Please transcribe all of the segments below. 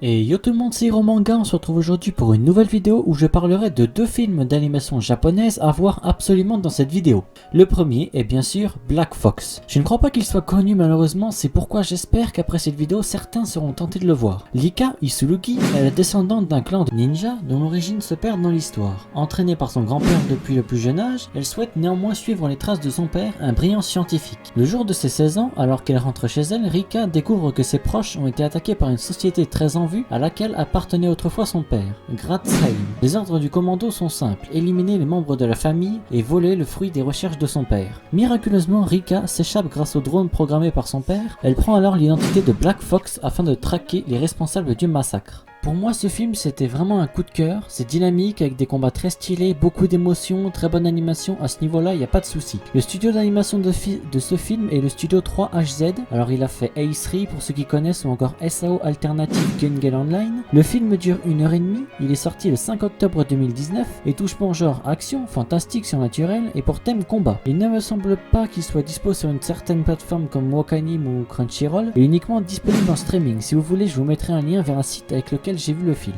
Et yo tout le monde, c'est Hiro Manga, on se retrouve aujourd'hui pour une nouvelle vidéo où je parlerai de deux films d'animation japonaise à voir absolument dans cette vidéo. Le premier est bien sûr Black Fox. Je ne crois pas qu'il soit connu malheureusement, c'est pourquoi j'espère qu'après cette vidéo certains seront tentés de le voir. Rika Isulugi est la descendante d'un clan de ninjas dont l'origine se perd dans l'histoire. Entraînée par son grand-père depuis le plus jeune âge, elle souhaite néanmoins suivre les traces de son père, un brillant scientifique. Le jour de ses 16 ans, alors qu'elle rentre chez elle, Rika découvre que ses proches ont été attaqués par une société très en vue à laquelle appartenait autrefois son père, Gratzheim. Les ordres du commando sont simples, éliminer les membres de la famille et voler le fruit des recherches de son père. Miraculeusement, Rika s'échappe grâce au drone programmé par son père. Elle prend alors l'identité de Black Fox afin de traquer les responsables du massacre. Pour moi, ce film c'était vraiment un coup de cœur, c'est dynamique avec des combats très stylés, beaucoup d'émotions, très bonne animation, à ce niveau là il n'y a pas de souci. Le studio d'animation de ce film est le studio 3HZ, alors il a fait A3 pour ceux qui connaissent ou encore SAO Alternative Gun Gale Online. Le film dure 1h30, il est sorti le 5 octobre 2019 et touche pour genre action, fantastique, surnaturel et pour thème combat. Il ne me semble pas qu'il soit dispo sur une certaine plateforme comme Wakanim ou Crunchyroll, et uniquement disponible en streaming. Si vous voulez, je vous mettrai un lien vers un site avec lequel j'ai vu le film.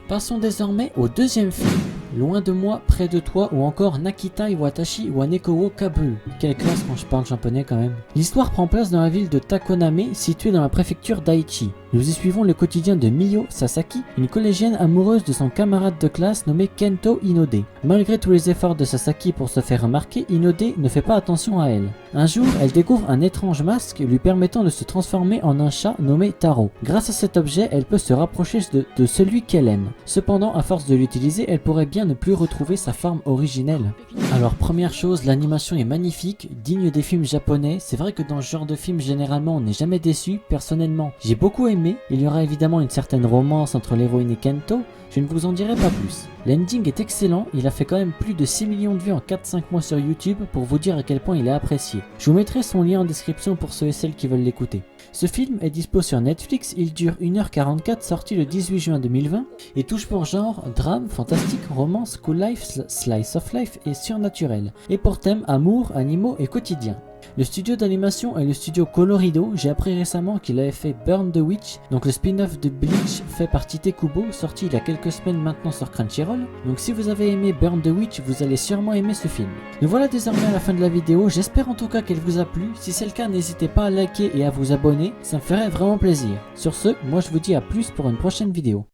Passons désormais au deuxième film, Loin de moi, près de toi ou encore Nakitai Watashi wa Neko wo Kabu. Quelle classe quand je parle japonais quand même. L'histoire prend place dans la ville de Takoname, située dans la préfecture d'Aichi. Nous y suivons le quotidien de Miyo Sasaki, une collégienne amoureuse de son camarade de classe nommé Kento Inode. Malgré tous les efforts de Sasaki pour se faire remarquer, Inode ne fait pas attention à elle. Un jour, elle découvre un étrange masque lui permettant de se transformer en un chat nommé Taro. Grâce à cet objet, elle peut se rapprocher de celui qu'elle aime. Cependant, à force de l'utiliser, elle pourrait bien ne plus retrouver sa forme originelle. Alors première chose, l'animation est magnifique, digne des films japonais. C'est vrai que dans ce genre de film, généralement, on n'est jamais déçu. Personnellement, j'ai beaucoup aimé. Il y aura évidemment une certaine romance entre l'héroïne et Kento. Je ne vous en dirai pas plus. L'ending est excellent, il a fait quand même plus de 6 millions de vues en 4-5 mois sur YouTube pour vous dire à quel point il est apprécié. Je vous mettrai son lien en description pour ceux et celles qui veulent l'écouter. Ce film est dispo sur Netflix, il dure 1h44, sorti le 18 juin 2020 et touche pour genre drame, fantastique, romance, cool life, slice of life et surnaturel. Et pour thème amour, animaux et quotidien. Le studio d'animation est le studio Colorido. J'ai appris récemment qu'il avait fait Burn the Witch, donc le spin-off de Bleach fait par Tite Kubo, sorti il y a quelques semaines maintenant sur Crunchyroll. Donc si vous avez aimé Burn the Witch, vous allez sûrement aimer ce film. Nous voilà désormais à la fin de la vidéo, j'espère en tout cas qu'elle vous a plu. Si c'est le cas, n'hésitez pas à liker et à vous abonner, ça me ferait vraiment plaisir. Sur ce, moi je vous dis à plus pour une prochaine vidéo.